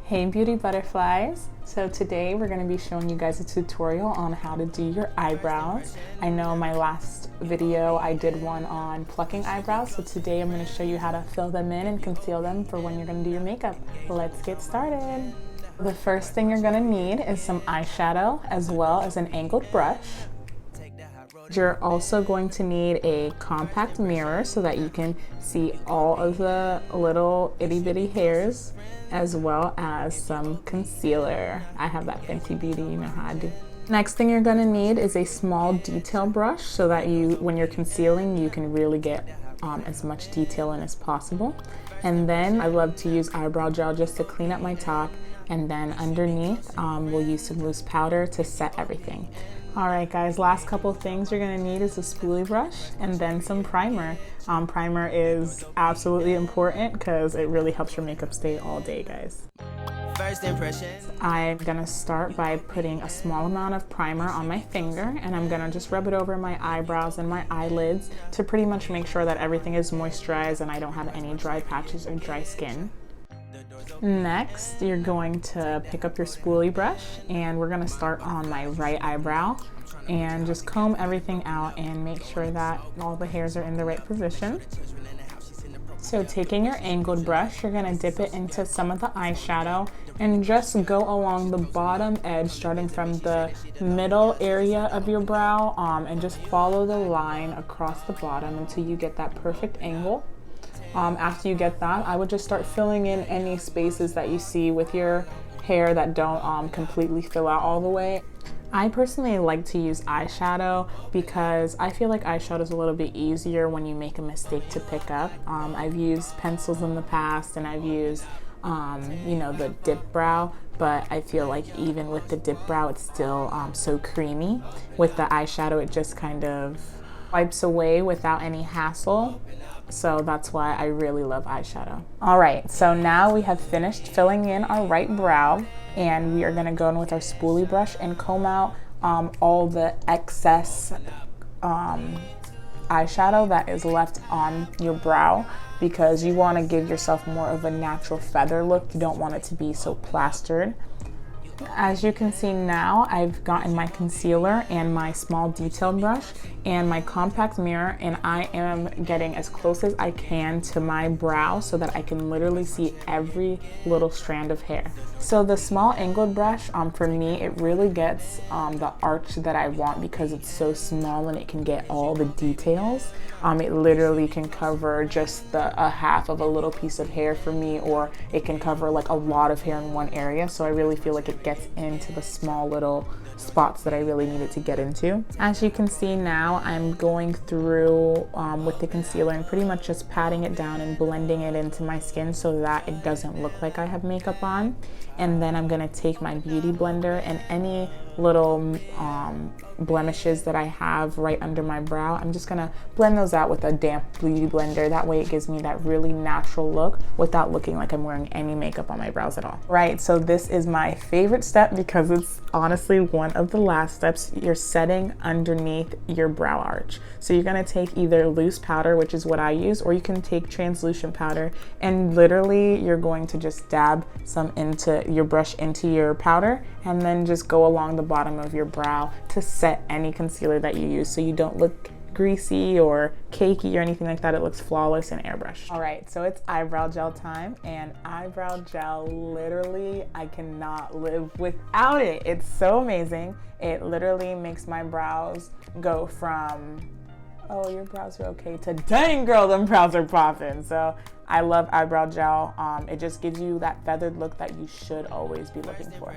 Hey beauty butterflies! So today we're going to be showing you guys a tutorial on how to do your eyebrows. I know my last video I did one on plucking eyebrows, so today I'm going to show you how to fill them in and conceal them for when you're going to do your makeup. Let's get started! The first thing you're going to need is some eyeshadow as well as an angled brush. You're also going to need a compact mirror so that you can see all of the little itty bitty hairs, as well as some concealer. I have that Fenty Beauty, you know how I do. Next thing you're going to need is a small detail brush so that when you're concealing, you can really get as much detail in as possible. And then I love to use eyebrow gel just to clean up my top, and then underneath we'll use some loose powder to set everything. Alright guys, last couple things you're going to need is a spoolie brush and then some primer. Primer is absolutely important because it really helps your makeup stay all day, guys. First impressions. I'm going to start by putting a small amount of primer on my finger, and I'm going to just rub it over my eyebrows and my eyelids to pretty much make sure that everything is moisturized and I don't have any dry patches or dry skin. Next, you're going to pick up your spoolie brush and we're going to start on my right eyebrow and just comb everything out and make sure that all the hairs are in the right position. So taking your angled brush, you're going to dip it into some of the eyeshadow and just go along the bottom edge, starting from the middle area of your brow, and just follow the line across the bottom until you get that perfect angle. After you get that, I would just start filling in any spaces that you see with your hair that don't completely fill out all the way. I personally like to use eyeshadow because I feel like eyeshadow is a little bit easier when you make a mistake to pick up. I've used pencils in the past and I've used you know, the dip brow, but I feel like even with the dip brow it's still so creamy. With the eyeshadow it just kind of wipes away without any hassle. So that's why I really love eyeshadow. Alright, so now we have finished filling in our right brow, and we are going to go in with our spoolie brush and comb out all the excess eyeshadow that is left on your brow, because you want to give yourself more of a natural feather look. You don't want it to be so plastered. As you can see now, I've gotten my concealer and my small detail brush and my compact mirror, and I am getting as close as I can to my brow so that I can literally see every little strand of hair. So the small angled brush, for me, it really gets the arch that I want because it's so small and it can get all the details. It literally can cover just a half of a little piece of hair for me, or it can cover like a lot of hair in one area. So I really feel like it gets into the small little spots that I really needed to get into. As you can see now, I'm going through with the concealer and pretty much just patting it down and blending it into my skin so that it doesn't look like I have makeup on. And then I'm gonna take my beauty blender and any little blemishes that I have right under my brow, I'm just gonna blend those out with a damp beauty blender. That way it gives me that really natural look without looking like I'm wearing any makeup on my brows at all. Right, so this is my favorite step because it's honestly one of the last steps. You're setting underneath your brow arch. So you're gonna take either loose powder, which is what I use, or you can take translucent powder, and literally you're going to just dab some into your brush into your powder and then just go along the bottom of your brow to set any concealer that you use so you don't look greasy or cakey or anything like that. It looks flawless and airbrushed. Alright, so it's eyebrow gel time, and eyebrow gel, literally I cannot live without it. It's so amazing. It literally makes my brows go from, oh, your brows are okay, to dang girl, them brows are popping. So I love eyebrow gel. It just gives you that feathered look that you should always be looking for.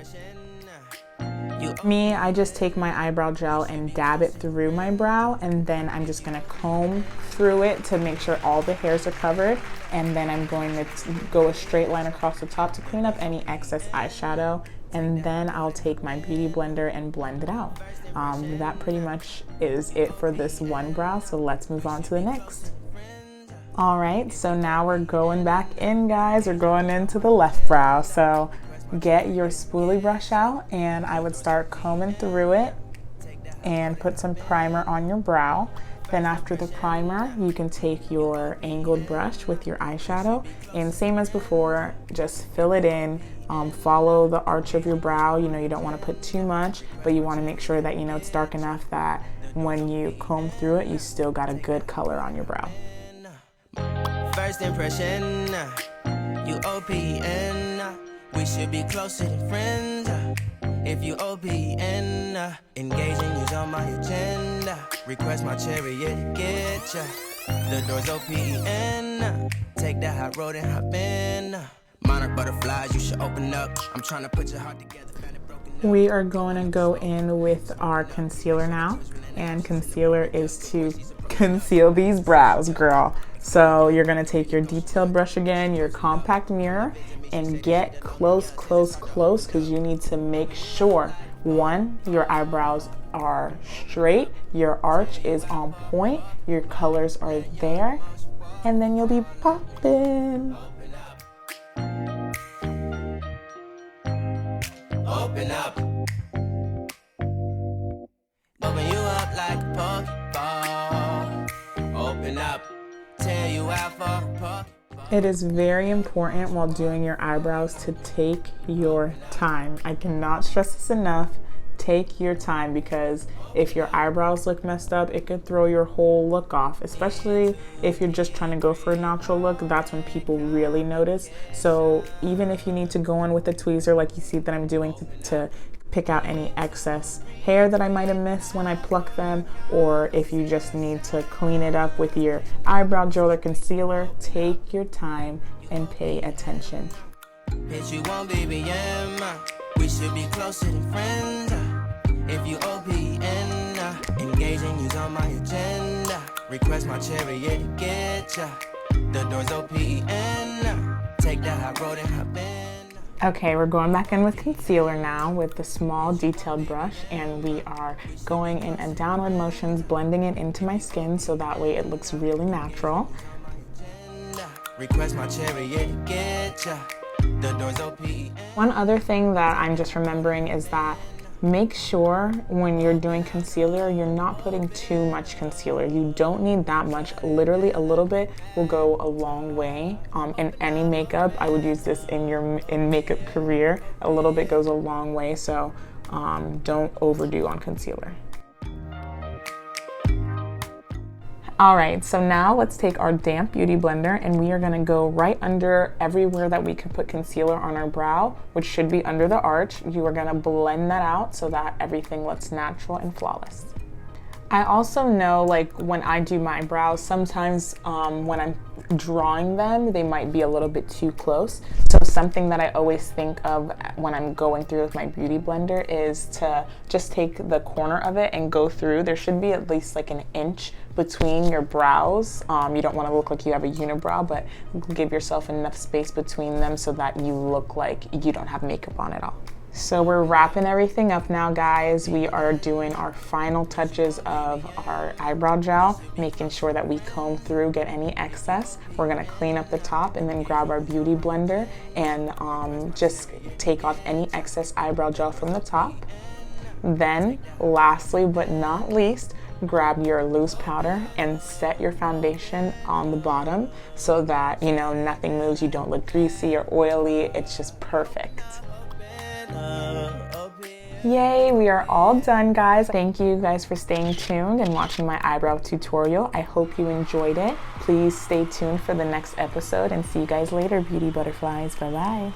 Me, I just take my eyebrow gel and dab it through my brow, and then I'm just gonna comb through it to make sure all the hairs are covered, and then I'm going to go a straight line across the top to clean up any excess eyeshadow, and then I'll take my beauty blender and blend it out. That pretty much is it for this one brow, so let's move on to the next. Alright, so now we're going back in, guys. We're going into the left brow. So get your spoolie brush out, and I would start combing through it and put some primer on your brow. Then after the primer, you can take your angled brush with your eyeshadow, and same as before, just fill it in follow the arch of your brow. You know, you don't want to put too much, but you want to make sure that, you know, it's dark enough that when you comb through it, you still got a good color on your brow. First impression, you OPN, we should be closer than friends. If you OPN, engaging you's on my agenda. Request my chariot to get ya. The door's OPN, take that hot road and hop in. Monarch butterflies, you should open up. I'm trying to put your heart together. We are going to go in with our concealer now, and concealer is to conceal these brows, girl. So you're gonna take your detailed brush again, your compact mirror, and get close, because you need to make sure, one, your eyebrows are straight, your arch is on point, your colors are there, and then you'll be popping. Open up. Open you up like a Pokeball. Open up. Tear you out for a Pokeball. It is very important while doing your eyebrows to take your time. I cannot stress this enough. Take your time, because if your eyebrows look messed up, it could throw your whole look off, especially if you're just trying to go for a natural look. That's when people really notice. So even if you need to go in with a tweezer like you see that I'm doing to pick out any excess hair that I might have missed when I pluck them, or if you just need to clean it up with your eyebrow gel or concealer, take your time and pay attention. Bitch, you won't BBM. We should be closer than friends. If you OPN, engaging you's on my agenda. Request my chariot to get ya. The door's OPN, take that hot road and hop in. Okay, we're going back in with concealer now with the small detailed brush, and we are going in downward motions, blending it into my skin so that way it looks really natural. Request my chariot to get ya. The door's OPN. One other thing that I'm just remembering is that make sure when you're doing concealer, you're not putting too much concealer. You don't need that much. Literally a little bit will go a long way. In any makeup, I would use this in makeup career. A little bit goes a long way, so don't overdo on concealer. All right, so now let's take our damp beauty blender, and we are gonna go right under everywhere that we can put concealer on our brow, which should be under the arch. You are gonna blend that out so that everything looks natural and flawless. I also know, like, when I do my brows, sometimes when I'm drawing them, they might be a little bit too close. So something that I always think of when I'm going through with my beauty blender is to just take the corner of it and go through. There should be at least like an inch between your brows. You don't want to look like you have a unibrow, but give yourself enough space between them so that you look like you don't have makeup on at all. So we're wrapping everything up now, guys. We are doing our final touches of our eyebrow gel, making sure that we comb through, get any excess. We're gonna clean up the top and then grab our beauty blender and just take off any excess eyebrow gel from the top. Then, lastly but not least, grab your loose powder and set your foundation on the bottom so that, you know, nothing moves, you don't look greasy or oily. It's just perfect. Yay, we are all done, guys. Thank you guys for staying tuned and watching my eyebrow tutorial. I hope you enjoyed it. Please stay tuned for the next episode and see you guys later, beauty butterflies. Bye-bye.